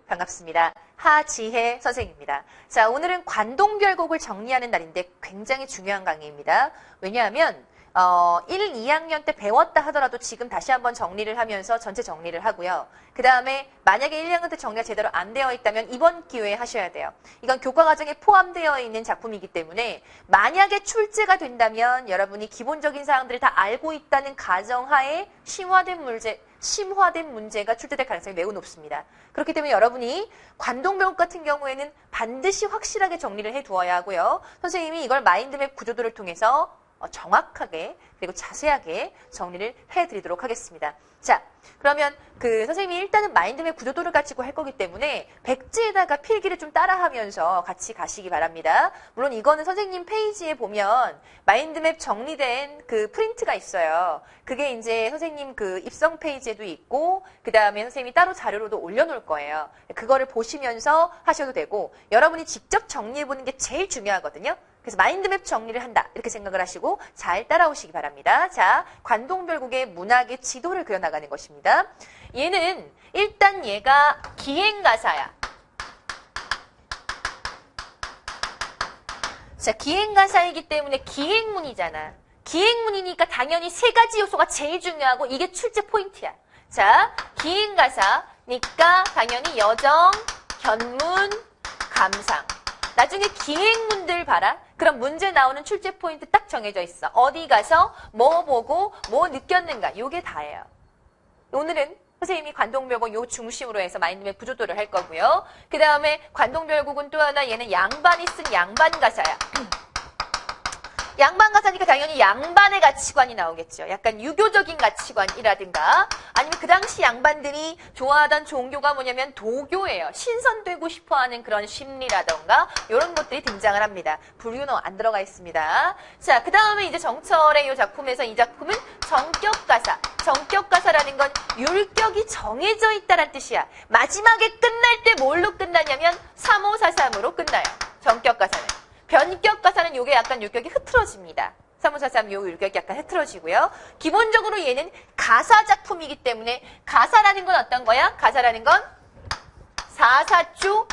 반갑습니다. 하지혜 선생님입니다. 자, 오늘은 관동별곡을 정리하는 날인데 굉장히 중요한 강의입니다. 왜냐하면 1, 2학년 때 배웠다 하더라도 지금 다시 한번 정리를 하면서 전체 정리를 하고요. 그 다음에 만약에 1, 2학년 때 정리가 제대로 안 되어 있다면 이번 기회에 하셔야 돼요. 이건 교과과정에 포함되어 있는 작품이기 때문에 만약에 출제가 된다면 여러분이 기본적인 사항들을 다 알고 있다는 가정하에 심화된 문제가 출제될 가능성이 매우 높습니다. 그렇기 때문에 여러분이 관동별곡 같은 경우에는 반드시 확실하게 정리를 해두어야 하고요. 선생님이 이걸 마인드맵 구조도를 통해서 정확하게 그리고 자세하게 정리를 해드리도록 하겠습니다. 자, 그러면 선생님이 일단은 마인드맵 구조도를 가지고 할 거기 때문에 백지에다가 필기를 좀 따라하면서 같이 가시기 바랍니다. 물론 이거는 선생님 페이지에 보면 마인드맵 정리된 프린트가 있어요. 그게 이제 선생님 입성 페이지에도 있고 그 다음에 선생님이 따로 자료로도 올려놓을 거예요. 그거를 보시면서 하셔도 되고 여러분이 직접 정리해보는 게 제일 중요하거든요. 그래서 마인드맵 정리를 한다 이렇게 생각을 하시고 잘 따라오시기 바랍니다. 자, 관동별곡의 문학의 지도를 그려나가는 것입니다. 얘는 일단 얘가 기행가사야. 자, 기행가사이기 때문에 기행문이잖아. 기행문이니까 당연히 세 가지 요소가 제일 중요하고 이게 출제 포인트야. 자, 기행가사니까 당연히 여정, 견문, 감상. 나중에 기행문들 봐라. 그럼 문제 나오는 출제 포인트 딱 정해져 있어. 어디 가서 뭐 보고 뭐 느꼈는가. 요게 다예요. 오늘은 선생님이 관동별곡 요 중심으로 해서 마인드맵 구조도를 할 거고요. 그 다음에 관동별곡은 또 하나 얘는 양반이 쓴 양반가사야. 양반가사니까 당연히 양반의 가치관이 나오겠죠. 약간 유교적인 가치관이라든가 아니면 그 당시 양반들이 좋아하던 종교가 뭐냐면 도교예요. 신선되고 싶어하는 그런 심리라든가 이런 것들이 등장을 합니다. 불교는 안 들어가 있습니다. 자, 그 다음에 이제 정철의 이 작품에서 이 작품은 정격가사. 정격가사라는 건 율격이 정해져 있다는 뜻이야. 마지막에 끝날 때 뭘로 끝나냐면 3~5~4~3으로 끝나요. 정격가사는. 변격가사는 요게 약간 율격이 흐트러집니다. 3~5~4~3 요 율격이 약간 흐트러지고요. 기본적으로 얘는 가사 작품이기 때문에 가사라는 건 어떤 거야? 가사라는 건 사사주,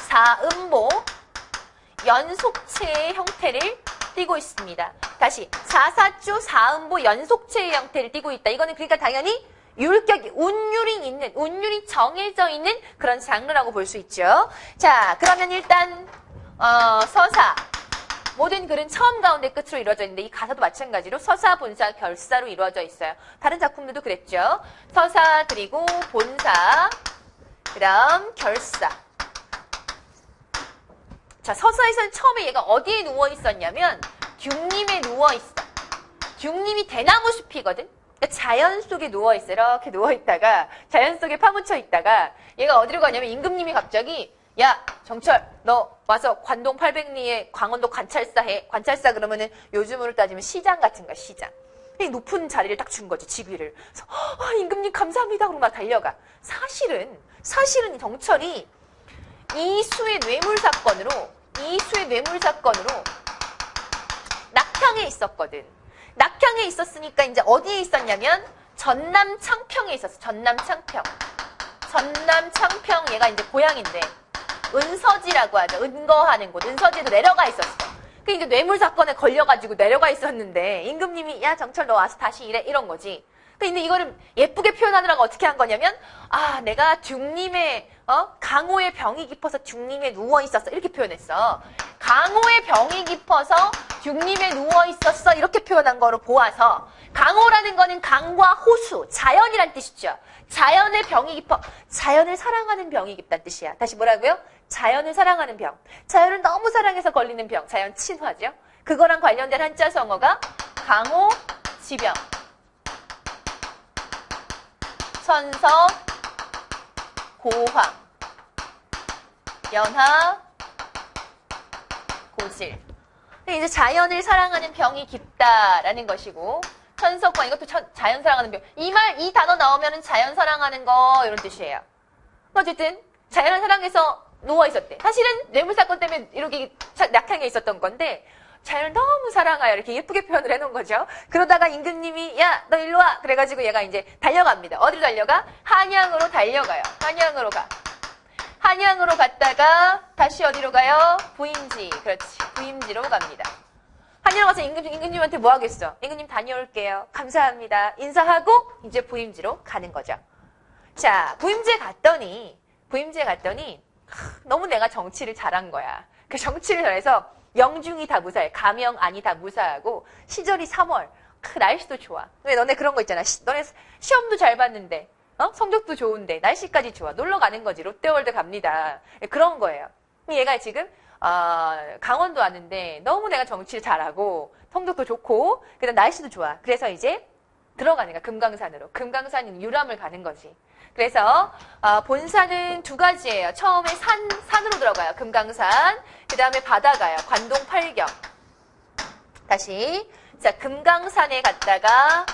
사음보, 연속체의 형태를 띠고 있습니다. 다시 사사주, 사음보, 연속체의 형태를 띠고 있다. 이거는 그러니까 당연히 율격이, 운율이 정해져 있는 그런 장르라고 볼 수 있죠. 자, 그러면 일단 서사. 모든 글은 처음, 가운데, 끝으로 이루어져 있는데 이 가사도 마찬가지로 서사, 본사, 결사로 이루어져 있어요. 다른 작품들도 그랬죠. 서사, 그리고 본사, 그 다음 결사. 자, 서사에서는 처음에 얘가 어디에 누워 있었냐면 균림에 누워 있어. 균림이 대나무 숲이거든. 그러니까 자연 속에 누워 있어. 이렇게 누워 있다가 자연 속에 파묻혀 있다가 얘가 어디로 가냐면 임금님이 갑자기 야, 정철, 너 와서 관동 800리에 강원도 관찰사 해. 관찰사 그러면은 요즘으로 따지면 시장 같은 거야, 시장. 이 높은 자리를 딱 준 거지, 지위를. 그래서, 임금님 감사합니다. 그러고 막 달려가. 사실은 정철이 이수의 뇌물 사건으로 낙향에 있었거든. 낙향에 있었으니까 이제 어디에 있었냐면 전남 창평에 있었어. 전남 창평 얘가 이제 고향인데 은서지라고 하죠. 은거하는 곳. 은서지에도 내려가 있었어. 그러니까 뇌물 사건에 걸려가지고 내려가 있었는데 임금님이 야 정철 너 와서 다시 일해 이런 거지. 근데 이거를 예쁘게 표현하느라고 어떻게 한 거냐면 내가 중림의 강호의 병이 깊어서 중림에 누워 있었어 이렇게 표현했어. 강호의 병이 깊어서 중림에 누워 있었어 이렇게 표현한 거로 보아서 강호라는 거는 강과 호수, 자연이란 뜻이죠. 자연의 병이 깊어, 자연을 사랑하는 병이 깊다는 뜻이야. 다시 뭐라고요? 자연을 사랑하는 병. 자연을 너무 사랑해서 걸리는 병, 자연 친화죠. 그거랑 관련된 한자 성어가 강호지병. 천서, 고황, 연하, 고질. 이제 자연을 사랑하는 병이 깊다라는 것이고, 천석관, 이것도 자연 사랑하는 병. 이 단어 나오면은 자연 사랑하는 거, 이런 뜻이에요. 어쨌든, 자연을 사랑해서 누워있었대. 사실은 뇌물사건 때문에 이렇게 낙향에 있었던 건데, 자연을 너무 사랑하여 이렇게 예쁘게 표현을 해놓은 거죠. 그러다가 임금님이 야, 너 일로 와. 그래가지고 얘가 이제 달려갑니다. 어디로 달려가? 한양으로 달려가요. 한양으로 가. 한양으로 갔다가 다시 어디로 가요? 부임지. 그렇지. 부임지로 갑니다. 한양으로 가서 임금님한테 뭐 하겠어? 임금님 다녀올게요. 감사합니다. 인사하고 이제 부임지로 가는 거죠. 자, 부임지에 갔더니 너무 내가 정치를 잘한 거야. 그 정치를 잘해서 영중이 다 무사해. 가명 안이 다 무사하고 시절이 3월. 날씨도 좋아. 왜 너네 그런 거 있잖아. 너네 시험도 잘 봤는데 성적도 좋은데 날씨까지 좋아. 놀러 가는 거지. 롯데월드 갑니다. 그런 거예요. 얘가 지금 강원도 왔는데 너무 내가 정치를 잘하고 성적도 좋고 그다음 날씨도 좋아. 그래서 이제 들어가는 거야. 금강산으로. 금강산 유람을 가는 거지. 그래서 본산은 두 가지예요. 처음에 산으로 들어가요. 금강산. 그 다음에 바다 가요. 관동 팔경. 다시 자 금강산에 갔다가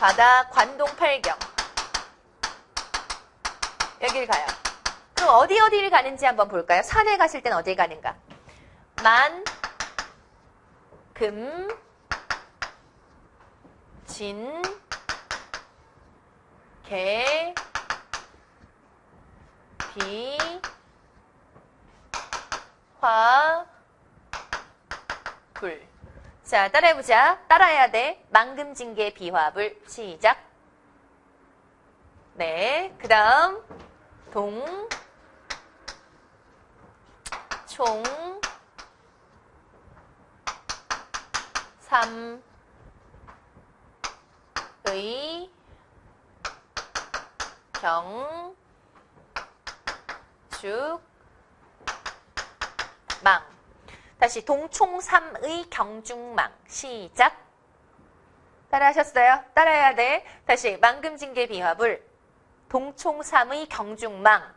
바다 관동 팔경. 여길 가요. 그럼 어디를 가는지 한번 볼까요? 산에 갔을 땐 어딜 가는가? 만, 금, 진, 개, 비, 화, 불. 자, 따라해보자. 따라해야 돼. 만금진개, 비화불. 시작. 네. 그 다음, 동, 총, 삼, 의, 경, 죽, 망. 다시 동총삼의 경중망. 시작. 따라하셨어요? 따라해야 돼. 다시 만금진개 비화불. 동총삼의 경중망.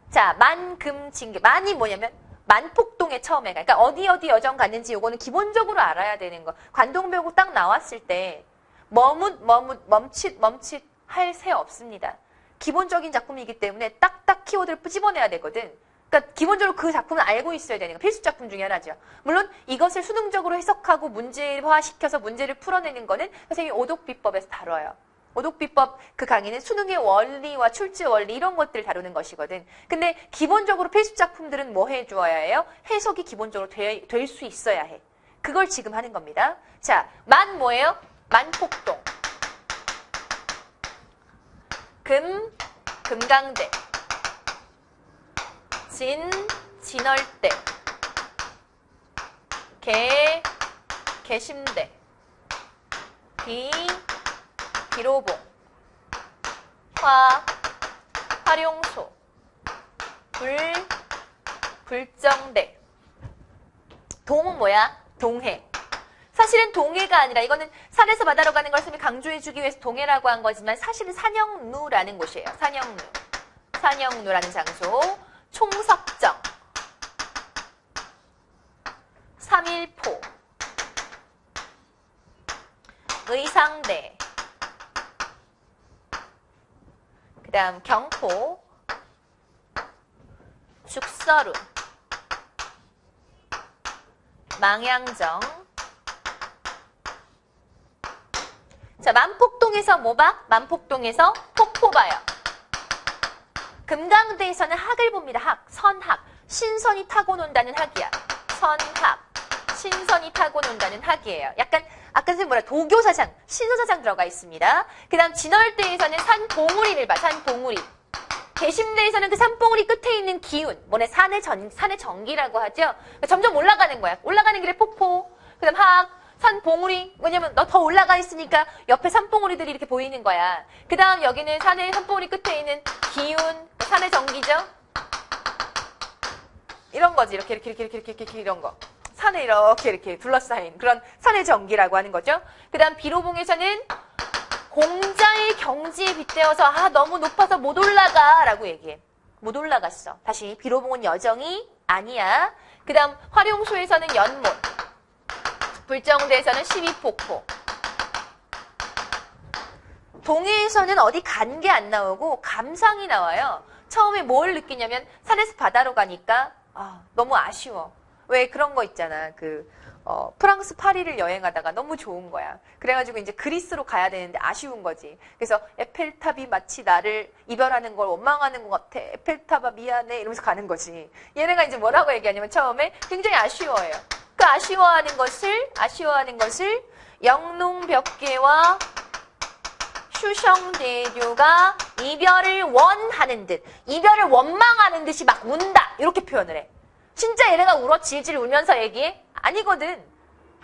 자, 만금진개. 만이 뭐냐면 만폭동에 처음에 가. 그러니까 어디 여정 갔는지 요거는 기본적으로 알아야 되는 거. 관동배우고 딱 나왔을 때 멈칫 할 새 없습니다. 기본적인 작품이기 때문에 딱딱 키워드를 집어내야 되거든. 그러니까 기본적으로 그 작품은 알고 있어야 되는 거. 필수 작품 중에 하나죠. 물론 이것을 수능적으로 해석하고 문제화시켜서 문제를 풀어내는 거는 선생님이 오독비법에서 다뤄요. 오독비법 그 강의는 수능의 원리와 출제 원리 이런 것들을 다루는 것이거든. 근데 기본적으로 필수 작품들은 뭐 해주어야 해요? 해석이 기본적으로 될 수 있어야 해. 그걸 지금 하는 겁니다. 자, 만 뭐예요? 만폭동. 금, 금강대. 진, 진월대. 개, 개심대. 비, 비로봉. 화, 활용소. 불, 불정대. 동은 뭐야? 동해. 사실은 동해가 아니라 이거는 산에서 바다로 가는 걸 선생님이 강조해주기 위해서 동해라고 한 거지만 사실은 산영루라는 곳이에요. 산영루. 산영루라는 장소. 총석정. 삼일포. 의상대. 그 다음 경포. 죽서루. 망양정. 자, 만폭동에서 뭐 봐? 만폭동에서 폭포 봐요. 금강대에서는 학을 봅니다. 학, 선학. 신선이 타고 논다는 학이야. 선학. 신선이 타고 논다는 학이에요. 약간 아까 선생님 뭐라 도교사장, 신서사장 들어가 있습니다. 그 다음 진월대에서는 산봉우리를 봐. 산봉우리. 개심대에서는 그 산봉우리 끝에 있는 기운. 뭐네 산의 전기라고 하죠. 점점 올라가는 거야. 올라가는 길에 폭포. 그 다음 학. 산봉우리. 왜냐면 너 더 올라가 있으니까 옆에 산봉우리들이 이렇게 보이는 거야. 그 다음 여기는 산의 산봉우리 끝에 있는 기운. 산의 전기죠. 이런 거지. 이렇게 이런 거. 산에 이렇게 둘러싸인 그런 산의 전기라고 하는 거죠. 그 다음 비로봉에서는 공자의 경지에 빗대어서 너무 높아서 못 올라가 라고 얘기해. 못 올라갔어. 다시 비로봉은 여정이 아니야. 그 다음 활용소에서는 연못. 불정대에서는 12폭포. 동해에서는 어디 간 게 안 나오고 감상이 나와요. 처음에 뭘 느끼냐면 산에서 바다로 가니까 너무 아쉬워. 왜 그런 거 있잖아. 프랑스 파리를 여행하다가 너무 좋은 거야. 그래가지고 이제 그리스로 가야 되는데 아쉬운 거지. 그래서 에펠탑이 마치 나를 이별하는 걸 원망하는 것 같아. 에펠탑아 미안해 이러면서 가는 거지. 얘네가 이제 뭐라고 얘기하냐면 처음에 굉장히 아쉬워해요. 그 아쉬워하는 것을 영농벽계와 슈성대교가 이별을 원하는 듯, 이별을 원망하는 듯이 막 운다. 이렇게 표현을 해. 진짜 얘네가 울어 질질 울면서 얘기해? 아니거든.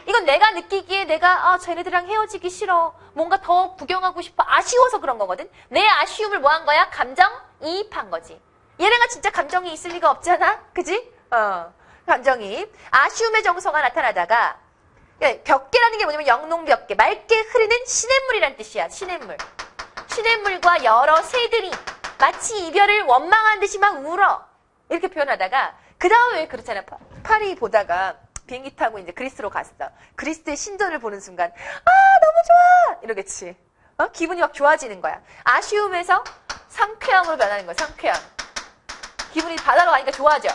이건 내가 느끼기에 내가 쟤네들이랑 헤어지기 싫어. 뭔가 더 구경하고 싶어. 아쉬워서 그런 거거든. 내 아쉬움을 뭐 한 거야? 감정이입한 거지. 얘네가 진짜 감정이 있을 리가 없잖아. 그지? 감정이입. 아쉬움의 정서가 나타나다가 벽계라는 게 뭐냐면 영농벽계. 맑게 흐르는 시냇물이란 뜻이야. 시냇물. 시냇물과 여러 새들이 마치 이별을 원망한 듯이 막 울어. 이렇게 표현하다가 그 다음에 왜 그렇잖아. 파리 보다가 비행기 타고 이제 그리스로 갔어. 그리스의 신전을 보는 순간 너무 좋아 이러겠지. 기분이 막 좋아지는 거야. 아쉬움에서 상쾌함으로 변하는 거야. 상쾌함. 기분이 바다로 가니까 좋아져.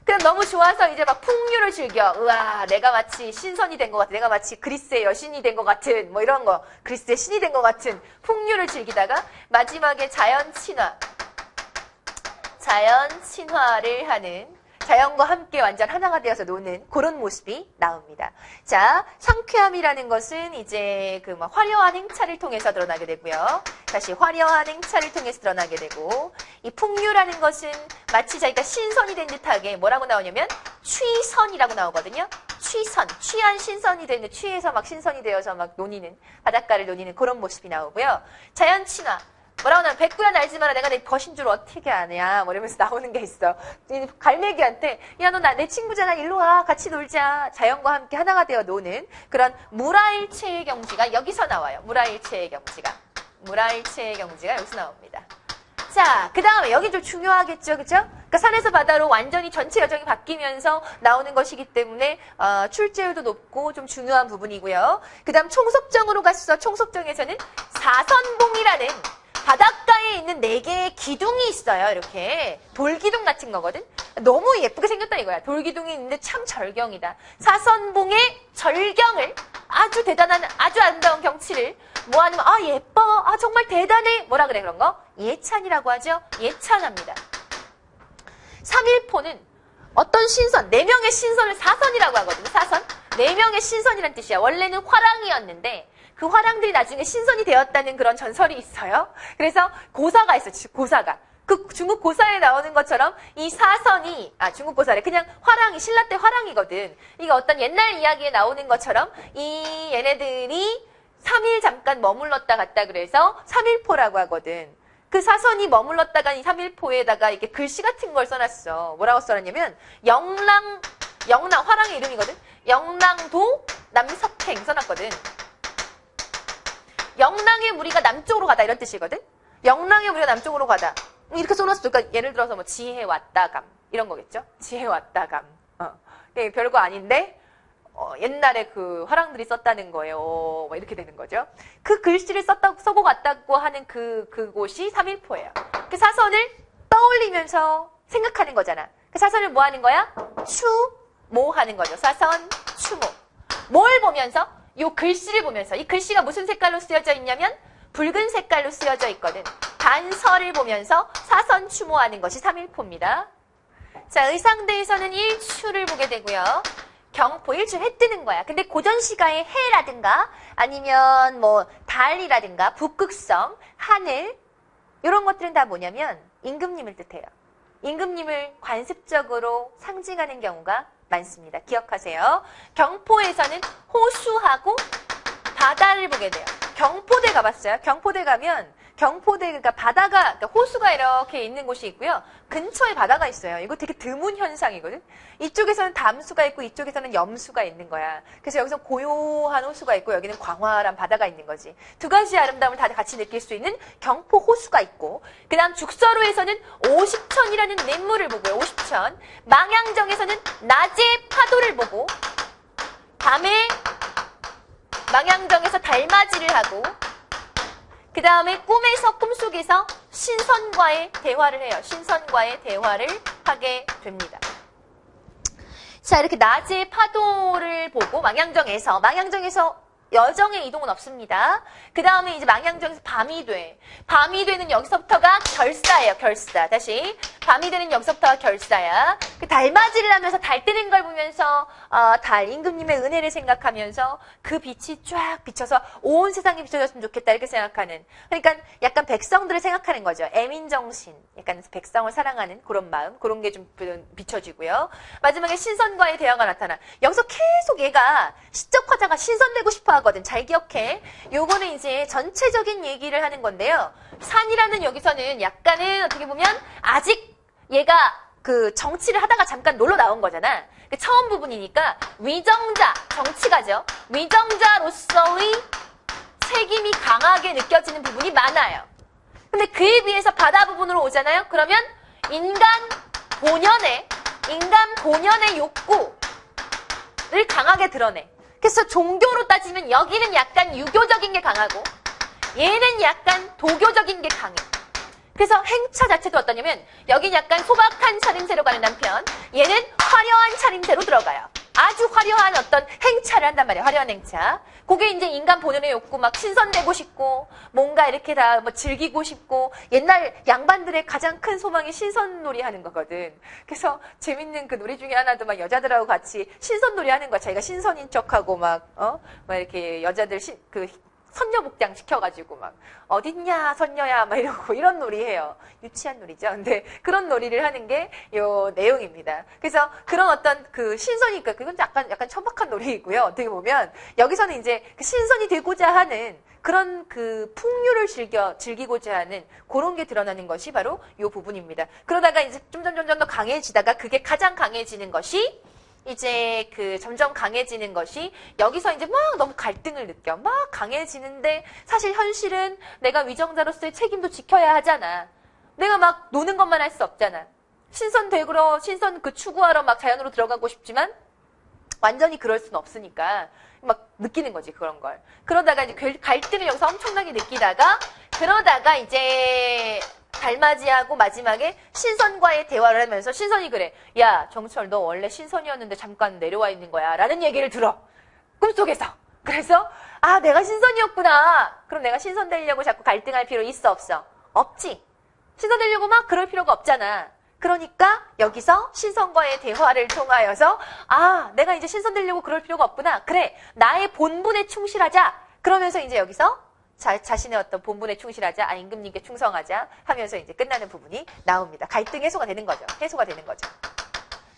그럼 너무 좋아서 이제 막 풍류를 즐겨. 우와, 내가 마치 신선이 된 것 같아. 내가 마치 그리스의 여신이 된 것 같은 뭐 이런 거. 그리스의 신이 된 것 같은 풍류를 즐기다가 마지막에 자연 친화를 하는, 자연과 함께 완전 하나가 되어서 노는 그런 모습이 나옵니다. 자, 상쾌함이라는 것은 이제 화려한 행차를 통해서 드러나게 되고요. 다시 화려한 행차를 통해서 드러나게 되고, 이 풍류라는 것은 마치 자기가 신선이 된 듯하게 뭐라고 나오냐면 취선이라고 나오거든요. 취선, 취한 신선이 되는, 취해서 막 신선이 되어서 막 노니는, 바닷가를 노니는 그런 모습이 나오고요. 자연 친화. 뭐라고 나면 백구야 날지 마라. 내가 내 벗인 줄 어떻게 아냐. 뭐 이러면서 나오는 게 있어. 갈매기한테 야, 너 내 친구잖아. 일로 와. 같이 놀자. 자연과 함께 하나가 되어 노는 그런 무라일체의 경지가 여기서 나와요. 무라일체의 경지가 여기서 나옵니다. 자, 그 다음에 여기 좀 중요하겠죠. 그죠? 그러니까 산에서 바다로 완전히 전체 여정이 바뀌면서 나오는 것이기 때문에 출제율도 높고 좀 중요한 부분이고요. 그 다음 총석정으로 갔어. 총석정에서는 사선봉이라는 바닷가에 있는 4개의 기둥이 있어요. 이렇게 돌기둥 같은 거거든. 너무 예쁘게 생겼다 이거야. 돌기둥이 있는데 참 절경이다. 사선봉의 절경을, 아주 대단한, 아주 아름다운 경치를 뭐하냐면 예뻐, 정말 대단해, 뭐라 그래 그런 거? 예찬이라고 하죠. 예찬합니다. 3일포는 어떤 신선, 4명의 신선을 사선이라고 하거든요. 사선. 4명의 신선이란 뜻이야. 원래는 화랑이었는데 그 화랑들이 나중에 신선이 되었다는 그런 전설이 있어요. 그래서 고사가 있어요. 고사가. 그 중국 고사에 나오는 것처럼 이 사선이, 중국 고사래. 그냥 화랑이, 신라 때 화랑이거든. 이게 어떤 옛날 이야기에 나오는 것처럼 이 얘네들이 3일 잠깐 머물렀다 갔다 그래서 3일포라고 하거든. 그 사선이 머물렀다가 이 3일포에다가 이렇게 글씨 같은 걸 써놨어. 뭐라고 써놨냐면 영랑, 화랑의 이름이거든. 영랑도 남서행 써놨거든. 영랑의 무리가 남쪽으로 가다 이런 뜻이거든. 영랑의 무리가 남쪽으로 가다. 이렇게 써놨어. 그러니까 예를 들어서 뭐 지혜 왔다감 이런 거겠죠. 지혜 왔다감. 별거 아닌데 옛날에 그 화랑들이 썼다는 거예요. 뭐 이렇게 되는 거죠. 그 글씨를 써고 갔다고 하는 그곳이 3일포예요. 그 사선을 떠올리면서 생각하는 거잖아. 그 사선을 뭐 하는 거야? 추모하는 거죠. 사선, 추모. 뭘 보면서? 요 글씨를 보면서. 이 글씨가 무슨 색깔로 쓰여져 있냐면 붉은 색깔로 쓰여져 있거든. 단서를 보면서 사선 추모하는 것이 3일포입니다. 자, 의상대에서는 일출을 보게 되고요. 경포, 일출, 해 뜨는 거야. 근데 고전시가의 해라든가 아니면 뭐 달이라든가 북극성, 하늘 이런 것들은 다 뭐냐면 임금님을 뜻해요. 임금님을 관습적으로 상징하는 경우가 많습니다. 기억하세요. 경포에서는 호수하고 바다를 보게 돼요. 경포대 가봤어요? 경포대 가면 경포대가 바다가, 그러니까 호수가 이렇게 있는 곳이 있고요. 근처에 바다가 있어요. 이거 되게 드문 현상이거든. 이쪽에서는 담수가 있고 이쪽에서는 염수가 있는 거야. 그래서 여기서 고요한 호수가 있고 여기는 광활한 바다가 있는 거지. 두 가지 아름다움을 다 같이 느낄 수 있는 경포 호수가 있고, 그 다음 죽서로에서는 오십천이라는 냇물을 보고요. 오십천. 망향정에서는 낮에 파도를 보고, 밤에 망향정에서 달맞이를 하고, 그 다음에 꿈속에서 신선과의 대화를 해요. 신선과의 대화를 하게 됩니다. 자, 이렇게 낮의 파도를 보고 망양정에서 여정의 이동은 없습니다. 그 다음에 이제 망양정에서 밤이 돼. 밤이 되는 여기서부터가 결사예요, 결사. 다시. 밤이 되는 여기서부터가 결사야. 그 달맞이를 하면서 달 뜨는 걸 보면서, 달, 임금님의 은혜를 생각하면서 그 빛이 쫙 비쳐서 온 세상에 비춰졌으면 좋겠다, 이렇게 생각하는. 그러니까 약간 백성들을 생각하는 거죠. 애민정신. 약간 백성을 사랑하는 그런 마음. 그런 게 좀 비춰지고요. 마지막에 신선과의 대화가 나타나. 여기서 계속 얘가 시적 화자가 신선되고 싶어 하거든. 잘 기억해. 요거는 이제 전체적인 얘기를 하는 건데요. 산이라는 여기서는 약간은 어떻게 보면 아직 얘가 그 정치를 하다가 잠깐 놀러 나온 거잖아. 그 처음 부분이니까 위정자, 정치가죠. 위정자로서의 책임이 강하게 느껴지는 부분이 많아요. 근데 그에 비해서 바다 부분으로 오잖아요. 그러면 인간 본연의 욕구를 강하게 드러내. 그래서 종교로 따지면 여기는 약간 유교적인 게 강하고 얘는 약간 도교적인 게 강해. 그래서 행차 자체도 어떠냐면 여긴 약간 소박한 차림새로 가는 남편, 얘는 화려한 차림새로 들어가요. 아주 화려한 어떤 행차를 한단 말이에요. 화려한 행차. 그게 이제 인간 본연의 욕구, 막 신선되고 싶고 뭔가 이렇게 다 뭐 즐기고 싶고 옛날 양반들의 가장 큰 소망이 신선놀이 하는 거거든. 그래서 재밌는 그 놀이 중에 하나도 막 여자들하고 같이 신선놀이 하는 거야. 자기가 신선인 척하고 막 이렇게 여자들 선녀 복장 시켜가지고 막 어딨냐 선녀야 막 이러고 이런 놀이 해요. 유치한 놀이죠. 근데 그런 놀이를 하는 게 요 내용입니다. 그래서 그런 어떤 그 신선이니까 그건 약간 천박한 놀이이고요. 어떻게 보면 여기서는 이제 그 신선이 되고자 하는 그런 그 풍류를 즐기고자 하는 그런 게 드러나는 것이 바로 요 부분입니다. 그러다가 이제 점점 더 강해지다가 그게 가장 강해지는 것이 이제 점점 강해지는 것이 여기서 이제 막 너무 갈등을 느껴. 막 강해지는데 사실 현실은 내가 위정자로서의 책임도 지켜야 하잖아. 내가 막 노는 것만 할 수 없잖아. 신선 추구하러 막 자연으로 들어가고 싶지만 완전히 그럴 수는 없으니까 막 느끼는 거지, 그런 걸. 그러다가 이제 갈등을 여기서 엄청나게 느끼다가 그러다가 이제 달맞이하고 마지막에 신선과의 대화를 하면서 신선이 그래. 야, 정철 너 원래 신선이었는데 잠깐 내려와 있는 거야. 라는 얘기를 들어. 꿈속에서. 그래서 내가 신선이었구나. 그럼 내가 신선 되려고 자꾸 갈등할 필요 있어 없어? 없지. 신선 되려고 막 그럴 필요가 없잖아. 그러니까 여기서 신선과의 대화를 통하여서 내가 이제 신선 되려고 그럴 필요가 없구나. 그래. 나의 본분에 충실하자. 그러면서 이제 여기서 자신의 어떤 본분에 충실하자, 임금님께 충성하자 하면서 이제 끝나는 부분이 나옵니다. 갈등 해소가 되는 거죠.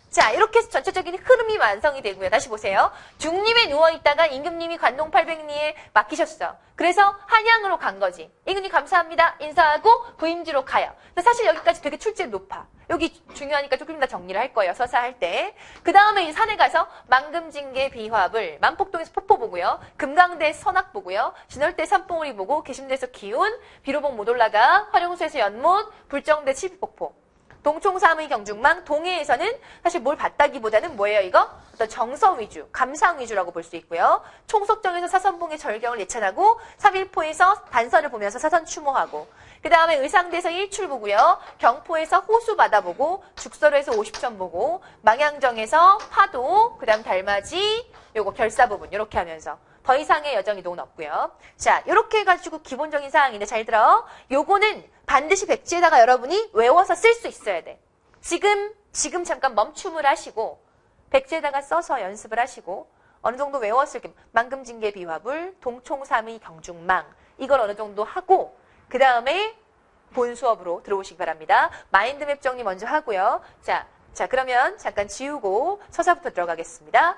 자, 이렇게 해서 전체적인 흐름이 완성이 되고요. 다시 보세요. 중림에 누워있다가 임금님이 관동 800리에 맡기셨어. 그래서 한양으로 간 거지. 임금님 감사합니다. 인사하고 부임지로 가요. 근데 사실 여기까지 되게 출제가 높아. 여기 중요하니까 조금 더 정리를 할 거예요. 서사할 때. 그 다음에 이 산에 가서 망금징계 비화불, 만폭동에서 폭포 보고요. 금강대 선악 보고요. 진월대 산봉우리 보고, 계심대에서 기운, 비로봉 못 올라가, 화룡수에서 연못, 불정대 칠폭포. 동총삼의 경중망, 동해에서는 사실 뭘 봤다기보다는 뭐예요, 이거? 어떤 정서 위주, 감상 위주라고 볼 수 있고요. 총석정에서 사선봉의 절경을 예찬하고, 삼일포에서 단선을 보면서 사선 추모하고, 그 다음에 의상대에서 일출 보고요. 경포에서 호수 바다 보고, 죽서로에서 50점 보고, 망양정에서 파도, 그 다음 달맞이, 요거 결사 부분, 요렇게 하면서. 더 이상의 여정 이동은 없고요. 자, 요렇게 해가지고 기본적인 사항인데 잘 들어. 요거는 반드시 백지에다가 여러분이 외워서 쓸 수 있어야 돼. 지금 잠깐 멈춤을 하시고 백지에다가 써서 연습을 하시고 어느 정도 외웠을 때 망금징계 비화불, 동총삼의 경중망 이걸 어느 정도 하고 그 다음에 본 수업으로 들어오시기 바랍니다. 마인드맵 정리 먼저 하고요. 자, 그러면 잠깐 지우고 서사부터 들어가겠습니다.